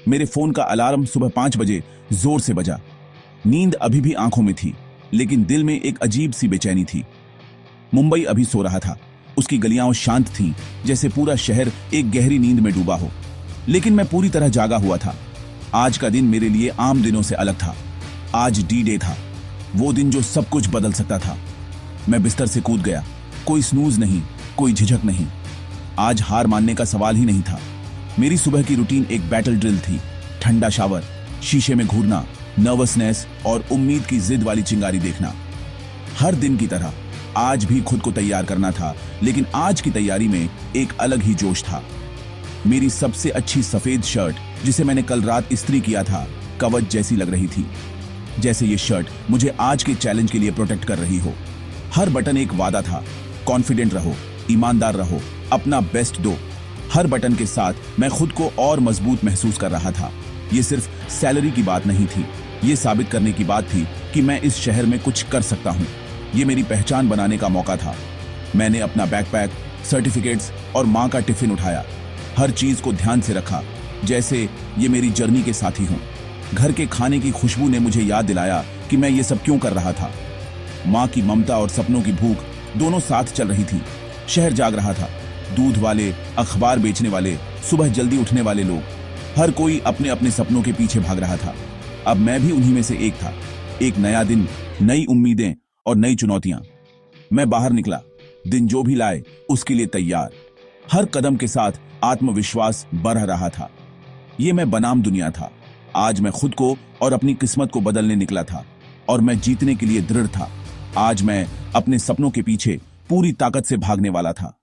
मेरे फोन का अलार्म सुबह 5 बजे जोर से बजा। नींद अभी भी आंखों में थी, लेकिन दिल में एक अजीब सी बेचैनी थी। मुंबई अभी सो रहा था। उसकी गलियां शांत थीं, जैसे पूरा शहर एक गहरी नींद में डूबा हो। लेकिन मैं पूरी तरह जागा हुआ था। आज का दिन मेरे लिए आम दिनों से अलग था। आज डी डे था, वो दिन जो सब कुछ बदल सकता था। मैं बिस्तर से कूद गया। कोई स्नूज नहीं, कोई झिझक नहीं। आज हार मानने का सवाल ही नहीं था। मेरी सुबह की रूटीन एक बैटल ड्रिल थी। ठंडा शावर, शीशे में घूरना, नर्वसनेस और उम्मीद की जिद वाली चिंगारी देखना। हर दिन की तरह आज भी खुद को तैयार करना था, लेकिन आज की तैयारी में एक अलग ही जोश था। मेरी सबसे अच्छी सफेद शर्ट, जिसे मैंने कल रात इस्त्री किया था, कवच जैसी लग रही थी। जैसे ये शर्ट मुझे आज के चैलेंज के लिए प्रोटेक्ट कर रही हो। हर बटन एक वादा था। कॉन्फिडेंट रहो, ईमानदार रहो, अपना बेस्ट दो। हर बटन के साथ मैं खुद को और मजबूत महसूस कर रहा था। ये सिर्फ सैलरी की बात नहीं थी, ये साबित करने की बात थी कि मैं इस शहर में कुछ कर सकता हूँ। ये मेरी पहचान बनाने का मौका था। मैंने अपना बैकपैक, सर्टिफिकेट्स और माँ का टिफिन उठाया। हर चीज को ध्यान से रखा, जैसे ये मेरी जर्नी के साथी हों। घर के खाने की खुशबू ने मुझे याद दिलाया कि मैं ये सब क्यों कर रहा था। माँ की ममता और सपनों की भूख दोनों साथ चल रही थी। शहर जाग रहा था। दूध वाले, अखबार बेचने वाले, सुबह जल्दी उठने वाले लोग, हर कोई अपने अपने सपनों के पीछे भाग रहा था। अब मैं भी उन्हीं में से एक था। एक नया दिन, नई उम्मीदें और नई चुनौतियां। मैं बाहर निकला, दिन जो भी लाए उसके लिए तैयार। हर कदम के साथ आत्मविश्वास बढ़ रहा था। ये मैं बनाम दुनिया था। आज मैं खुद को और अपनी किस्मत को बदलने निकला था, और मैं जीतने के लिए दृढ़ था। आज मैं अपने सपनों के पीछे पूरी ताकत से भागने वाला था।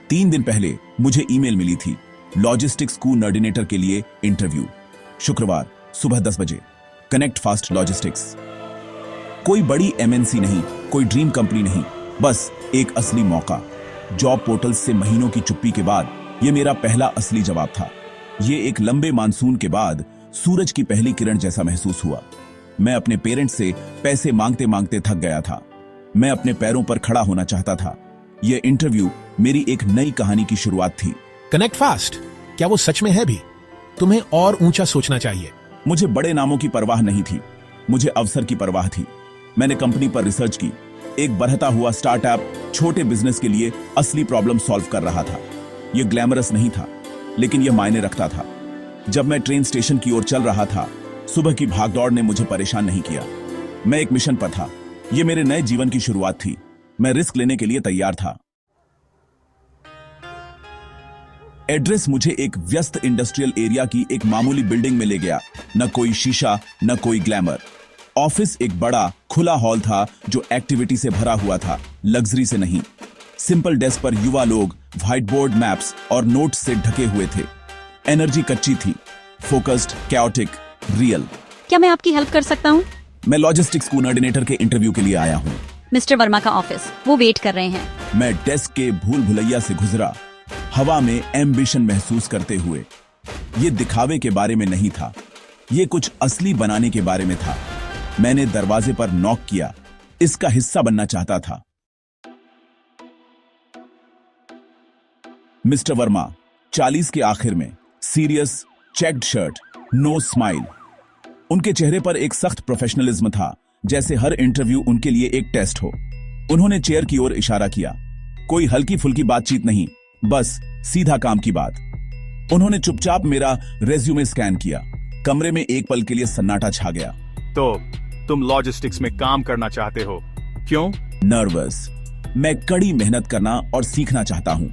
3 दिन पहले मुझे ईमेल मिली थी, लॉजिस्टिक्स कोऑर्डिनेटर के लिए इंटरव्यू। शुक्रवार सुबह 10 बजे, कनेक्ट फास्ट लॉजिस्टिक्स। कोई बड़ी एमएनसी नहीं, कोई ड्रीम कंपनी नहीं, बस एक असली मौका। जॉब पोर्टल से महीनों की चुप्पी के बाद यह मेरा पहला असली जवाब था। यह एक लंबे मानसून के बाद सूरज की पहली किरण जैसा महसूस हुआ। मैं अपने पेरेंट्स से पैसे मांगते मांगते थक गया था। मैं अपने पैरों पर खड़ा होना चाहता था। यह इंटरव्यू मेरी एक नई कहानी की शुरुआत थी। कनेक्ट फास्ट, क्या वो सच में है भी? तुम्हें और ऊंचा सोचना चाहिए। मुझे बड़े नामों की परवाह नहीं थी, मुझे अवसर की परवाह थी। मैंने कंपनी पर रिसर्च की। एक बढ़ता हुआ स्टार्टअप छोटे बिजनेस के लिए असली प्रॉब्लम सॉल्व कर रहा था। यह ग्लैमरस नहीं था, लेकिन यह मायने रखता था। जब मैं ट्रेन स्टेशन की ओर चल रहा था, सुबह की भागदौड़ ने मुझे परेशान नहीं किया। मैं एक मिशन पर था। यह मेरे नए जीवन की शुरुआत थी। मैं रिस्क लेने के लिए तैयार था। एड्रेस मुझे एक व्यस्त इंडस्ट्रियल एरिया की एक मामूली बिल्डिंग में ले गया। न कोई शीशा, न कोई ग्लैमर। ऑफिस एक बड़ा खुला हॉल था जो एक्टिविटी से भरा हुआ था, लग्जरी से नहीं। सिंपल डेस्क पर युवा लोग व्हाइट बोर्ड, मैप्स और नोट्स से ढके हुए थे। एनर्जी कच्ची थी, फोकस्ड, कैओटिक, रियल। क्या मैं आपकी हेल्प कर सकता हूँ? मैं लॉजिस्टिक्स कोऑर्डिनेटर के इंटरव्यू के लिए आया हूँ। मिस्टर वर्मा का ऑफिस, वो वेट कर रहे हैं। मैं डेस्क के भूल भुलैया से गुजरा, हवा में एम्बिशन महसूस करते हुए। ये दिखावे के बारे में नहीं था, ये कुछ असली बनाने के बारे में था। मैंने दरवाजे पर नॉक किया, इसका हिस्सा बनना चाहता था। मिस्टर वर्मा, 40 के आखिर में, serious, checked shirt, no smile. उनके चेहरे पर एक सख्त प्रोफेशनलिज्म था, जैसे हर इंटरव्यू उनके लिए एक टेस्ट हो। उन्होंने चेयर की ओर इशारा किया। कोई हल्की फुल्की बातचीत नहीं, बस सीधा काम की बात। उन्होंने चुपचाप मेरा रेज्यूमे स्कैन किया। कमरे में एक पल के लिए सन्नाटा छा गया। तो तुम लॉजिस्टिक्स में काम करना चाहते हो, क्यों? नर्वस। मैं कड़ी मेहनत करना और सीखना चाहता हूं।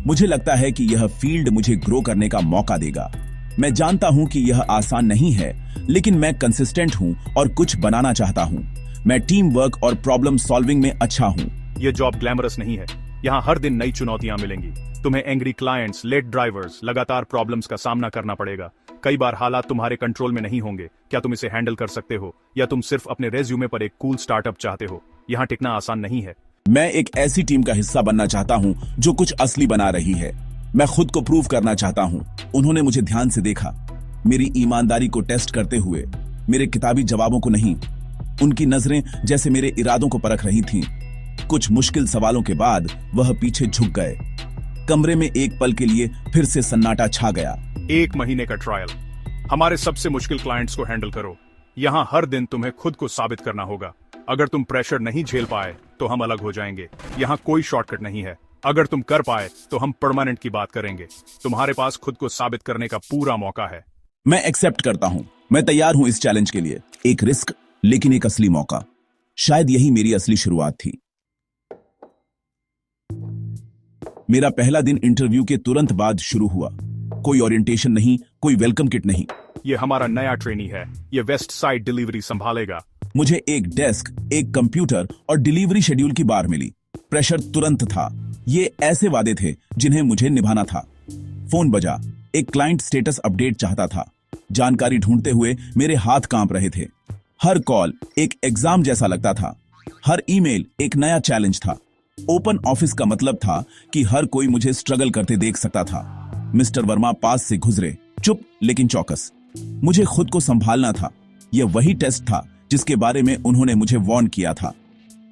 मुझे लगता है कि यह फील्ड मुझे ग्रो करने का मौका देगा। मैं जानता हूं कि यह आसान नहीं है, लेकिन मैं कंसिस्टेंट हूं और कुछ बनाना चाहता हूं। मैं टीम वर्क और प्रॉब्लम सॉल्विंग में अच्छा हूं। यह जॉब ग्लैमरस नहीं है। यहाँ हर दिन नई चुनौतियां मिलेंगी। तुम्हें एंग्री क्लाइंट्स, लेट ड्राइवर्स, लगातार प्रॉब्लम्स का सामना करना पड़ेगा। कई बार हालात तुम्हारे कंट्रोल में नहीं होंगे। क्या तुम इसे हैंडल कर सकते हो, या तुम सिर्फ अपने रेज्यूमे पर एक कूल स्टार्टअप चाहते हो? यहाँ टिकना आसान नहीं है। मैं एक ऐसी टीम का हिस्सा बनना चाहता हूं जो कुछ असली बना रही है। मैं खुद को प्रूव करना चाहता हूं। उन्होंने मुझे ध्यान से देखा, मेरी ईमानदारी को टेस्ट करते हुए, मेरे किताबी जवाबों को नहीं। उनकी नजरें जैसे मेरे इरादों को परख रही थीं। कुछ मुश्किल सवालों के बाद वह पीछे झुक गए। कमरे में एक पल के लिए फिर से सन्नाटा छा गया। 1 महीने का ट्रायल। हमारे सबसे मुश्किल क्लाइंट्स को हैंडल करो। यहाँ हर दिन तुम्हें खुद को साबित करना होगा। अगर तुम प्रेशर नहीं झेल पाए तो हम अलग हो जाएंगे। यहाँ कोई शॉर्टकट नहीं है। अगर तुम कर पाए तो हम परमानेंट की बात करेंगे। तुम्हारे पास खुद को साबित करने का पूरा मौका है। मैं एक्सेप्ट करता हूं। मैं तैयार हूं इस चैलेंज के लिए। एक रिस्क, लेकिन एक असली मौका। शायद यही मेरी असली शुरुआत थी। मेरा पहला दिन इंटरव्यू के तुरंत बाद शुरू हुआ। कोई ओरिएंटेशन नहीं, कोई वेलकम किट नहीं। ये हमारा नया ट्रेनी है। ये वेस्ट साइड डिलीवरी संभालेगा। मुझे एक डेस्क, एक कंप्यूटर और डिलीवरी शेड्यूल की बार मिली। प्रेशर तुरंत था। ये ऐसे वादे थे जिन्हें मुझे निभाना था। फोन बजा। एक क्लाइंट स्टेटस अपडेट चाहता था। जानकारी ढूंढते हुए मेरे हाथ कांप रहे थे। हर कॉल एक एग्जाम जैसा लगता था। हर ईमेल एक नया चैलेंज था। ओपन ऑफिस का मतलब था कि हर कोई मुझे स्ट्रगल करते देख सकता था। मिस्टर वर्मा पास से गुजरे, चुप लेकिन चौकस। मुझे खुद को संभालना था। यह वही टेस्ट था जिसके बारे में उन्होंने मुझे वार्न किया था।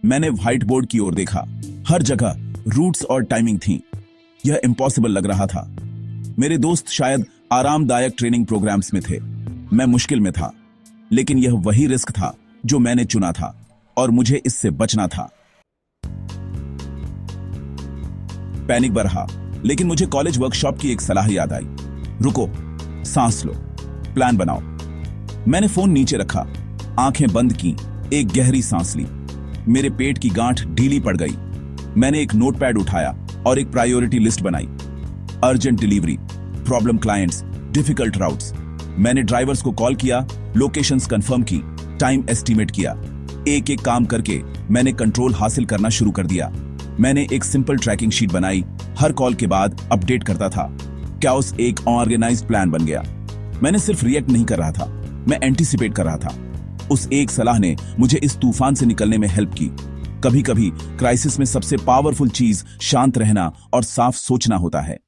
मैंने व्हाइट बोर्ड की ओर देखा। हर जगह रूट्स और टाइमिंग थी। यह इम्पॉसिबल लग रहा था। मेरे दोस्त शायद आरामदायक ट्रेनिंग प्रोग्राम्स में थे। मैं मुश्किल में था, लेकिन यह वही रिस्क था जो मैंने चुना था और मुझे इससे बचना था। पैनिक बढ़ा, लेकिन मुझे कॉलेज वर्कशॉप की एक सलाह याद आई। रुको, सांस लो, प्लान बनाओ। मैंने फोन नीचे रखा, आंखें बंद की, एक गहरी सांस ली। मेरे पेट की गांठ ढीली पड़ गई। मैंने एक नोटपैड उठाया और एक प्रायोरिटी लिस्ट बनाई। Urgent delivery, problem clients, difficult routes. मैंने ड्राइवर्स को कॉल किया, लोकेशंस कंफर्म की, टाइम एस्टीमेट किया। एक एक काम करके मैंने कंट्रोल हासिल करना शुरू कर दिया। मैंने एक सिंपल ट्रैकिंग शीट बनाई, हर कॉल के बाद अपडेट करता था। कैओस एक ऑर्गेनाइज्ड प्लान बन गया। मैंने सिर्फ रिएक्ट नहीं कर रहा था, मैं एंटीसिपेट कर रहा था। उस एक सलाह ने मुझे इस तूफान से निकलने में हेल्प की। कभी कभी क्राइसिस में सबसे पावरफुल चीज शांत रहना और साफ सोचना होता है।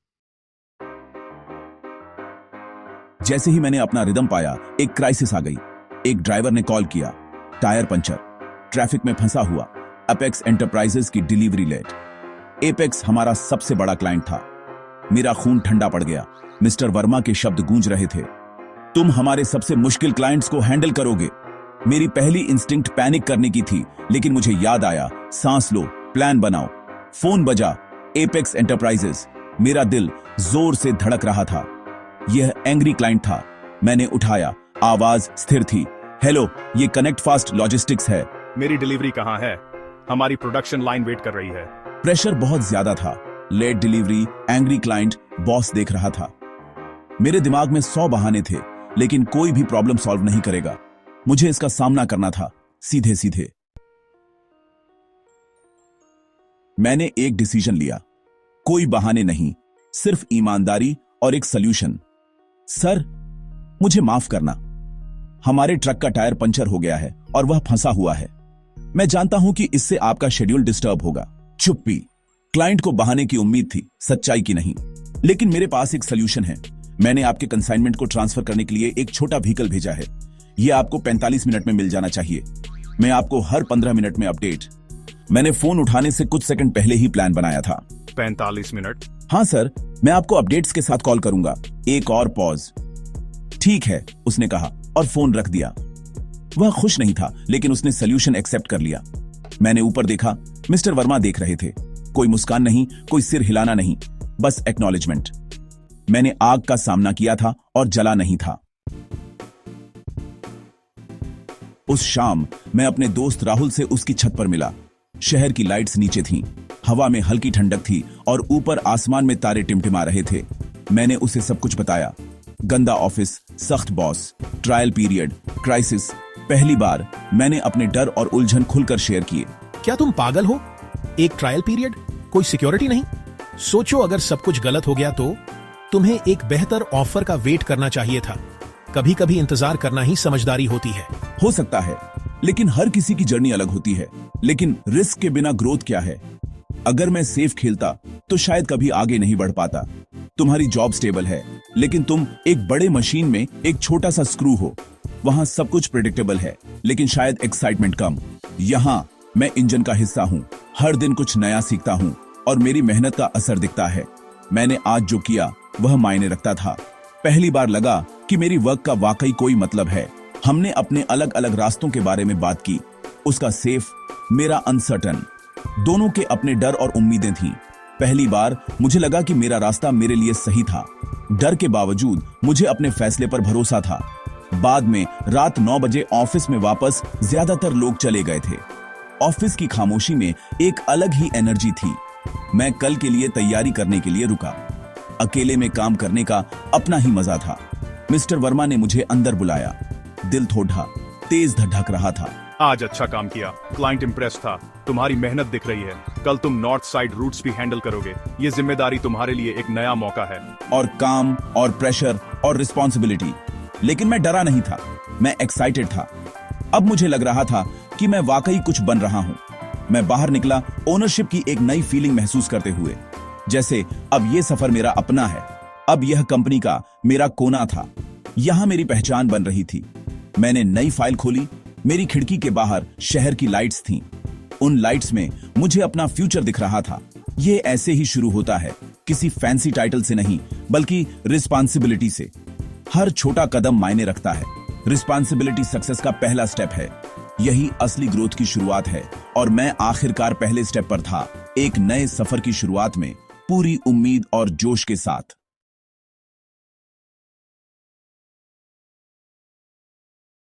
जैसे ही मैंने अपना रिदम पाया, एक क्राइसिस आ गई। एक ड्राइवर ने कॉल किया, टायर पंचर, ट्रैफिक में फंसा हुआ, एपेक्स एंटरप्राइजेस की डिलीवरी लेट। एपेक्स हमारा सबसे बड़ा क्लाइंट था। मेरा खून ठंडा पड़ गया। मिस्टर वर्मा के शब्द गूंज रहे थे, तुम हमारे सबसे मुश्किल क्लाइंट्स को हैंडल करोगे। मेरी पहली इंस्टिंक्ट पैनिक करने की थी, लेकिन मुझे याद आया, सांस लो, प्लान बनाओ। फोन बजा, एपेक्स एंटरप्राइजेस। मेरा दिल जोर से धड़क रहा था। यह एंग्री क्लाइंट था। मैंने उठाया, आवाज स्थिर थी। हेलो, ये कनेक्ट फास्ट लॉजिस्टिक्स है। मेरी डिलीवरी कहाँ है? हमारी प्रोडक्शन लाइन वेट कर रही है। प्रेशर बहुत ज्यादा था। Late delivery, angry client, boss देख रहा था। मेरे दिमाग में 100 बहाने थे, लेकिन कोई भी प्रॉब्लम सॉल्व नहीं करेगा। मुझे इसका सामना करना था, सीधे सीधे। मैंने एक डिसीजन लिया, कोई बहाने नहीं, सिर्फ ईमानदारी और एक सॉल्यूशन। सर, मुझे माफ करना। हमारे ट्रक का टायर पंचर हो गया है और वह फंसा हुआ है। मैं जानता हूं कि इससे आपका शेड्यूल डिस्टर्ब होगा। चुप्पी। क्लाइंट को बहाने की उम्मीद थी, सच्चाई की नहीं। लेकिन मेरे पास एक सॉल्यूशन है। मैंने आपके कंसाइनमेंट को ट्रांसफर करने के लिए एक छोटा व्हीकल भेजा है। यह आपको 45 मिनट में मिल जाना चाहिए। मैं आपको हर 15 मिनट में अपडेट। मैंने फोन उठाने से कुछ सेकंड पहले ही प्लान बनाया था। 45 मिनट? हाँ सर, मैं आपको अपडेट्स के साथ कॉल करूंगा। एक और पॉज। ठीक है, उसने कहा और फोन रख दिया। वह खुश नहीं था, लेकिन उसने सॉल्यूशन एक्सेप्ट कर लिया। मैंने ऊपर देखा, मिस्टर वर्मा देख रहे थे। कोई मुस्कान नहीं, कोई सिर हिलाना नहीं, बस एक्नॉलेजमेंट। मैंने आग का सामना किया था और जला नहीं था। उस शाम मैं अपने दोस्त राहुल से उसकी छत पर मिला। शहर की लाइट्स नीचे थीं, हवा में हल्की ठंडक थी और ऊपर आसमान में तारे टिमटिमा रहे थे। मैंने उसे सब कुछ बताया। गंदा ऑफिस, सख्त बॉस, ट्रायल पीरियड, क्राइसिस। पहली बार मैंने अपने डर और उलझन खुलकर शेयर किए। क्या तुम पागल हो? एक ट्रायल पीरियड, कोई सिक्योरिटी नहीं। सोचो, अगर सब कुछ गलत हो गया तो तुम्हें एक बेहतर ऑफर का वेट करना चाहिए था। कभी कभी इंतजार करना ही समझदारी होती है। हो सकता है, लेकिन हर किसी की जर्नी अलग होती है। लेकिन रिस्क के बिना ग्रोथ क्या है? अगर मैं सेफ खेलता तो शायद कभी आगे नहीं बढ़ पाता। तुम्हारी जॉब स्टेबल है, लेकिन तुम एक बड़े मशीन में एक छोटा सा स्क्रू हो। वहां सब कुछ प्रेडिक्टेबल है, लेकिन शायद एक्साइटमेंट कम। यहां मैं इंजन का हिस्सा हूं, हर दिन कुछ नया सीखता हूं और मेरी मेहनत का असर दिखता है। मैंने आज जो किया वह मायने रखता था। पहली बार लगा कि मेरी वर्क का वाकई कोई मतलब है। हमने अपने अलग अलग रास्तों के बारे में बात की, उसका सेफ, मेरा अनसर्टन। दोनों के अपने डर और उम्मीदें थीं। पहली बार मुझे लगा कि मेरा रास्ता मेरे लिए सही था। डर के बावजूद मुझे अपने फैसले पर भरोसा था। बाद में रात 9 बजे ऑफिस में वापस ज्यादातर लोग चले गए थे। ऑफिस की खामोशी में एक अलग ही एनर्जी थी। मैं कल के लिए तैयारी करने के लिए रुका। अकेले में काम करने का अपना ही मजा था। मिस्टर वर्मा ने मुझे अंदर बुलाया। दिल थोड़ा तेज धड़क रहा था। आज अच्छा काम किया, क्लाइंट इंप्रेस था, तुम्हारी मेहनत दिख रही है। कल तुम नॉर्थ साइड रूट्स भी हैंडल करोगे। ये जिम्मेदारी तुम्हारे लिए एक नया मौका है। और काम और प्रेशर और रिस्पॉन्सिबिलिटी। लेकिन मैं डरा नहीं था, मैं एक्साइटेड था। अब मुझे लग रहा था कि मैं वाकई कुछ बन रहा हूं। मैं बाहर निकला ओनरशिप की एक नई फीलिंग महसूस करते हुए, जैसे अब यह सफर मेरा अपना है। अब यह कंपनी का मेरा कोना था। यहां मेरी पहचान बन रही थी। मैंने नई फाइल खोली। मेरी खिड़की के बाहर शहर की लाइट्स थीं। उन लाइट्स में मुझे अपना फ्यूचर दिख रहा था। यह ऐसे ही शुरू होता है, किसी फैंसी टाइटल से नहीं, बल्कि रिस्पॉन्सिबिलिटी से। हर छोटा कदम मायने रखता है। रिस्पॉन्सिबिलिटी सक्सेस का पहला स्टेप है। यही असली ग्रोथ की शुरुआत है। और मैं आखिरकार पहले स्टेप पर था, एक नए सफर की शुरुआत में, पूरी उम्मीद और जोश के साथ।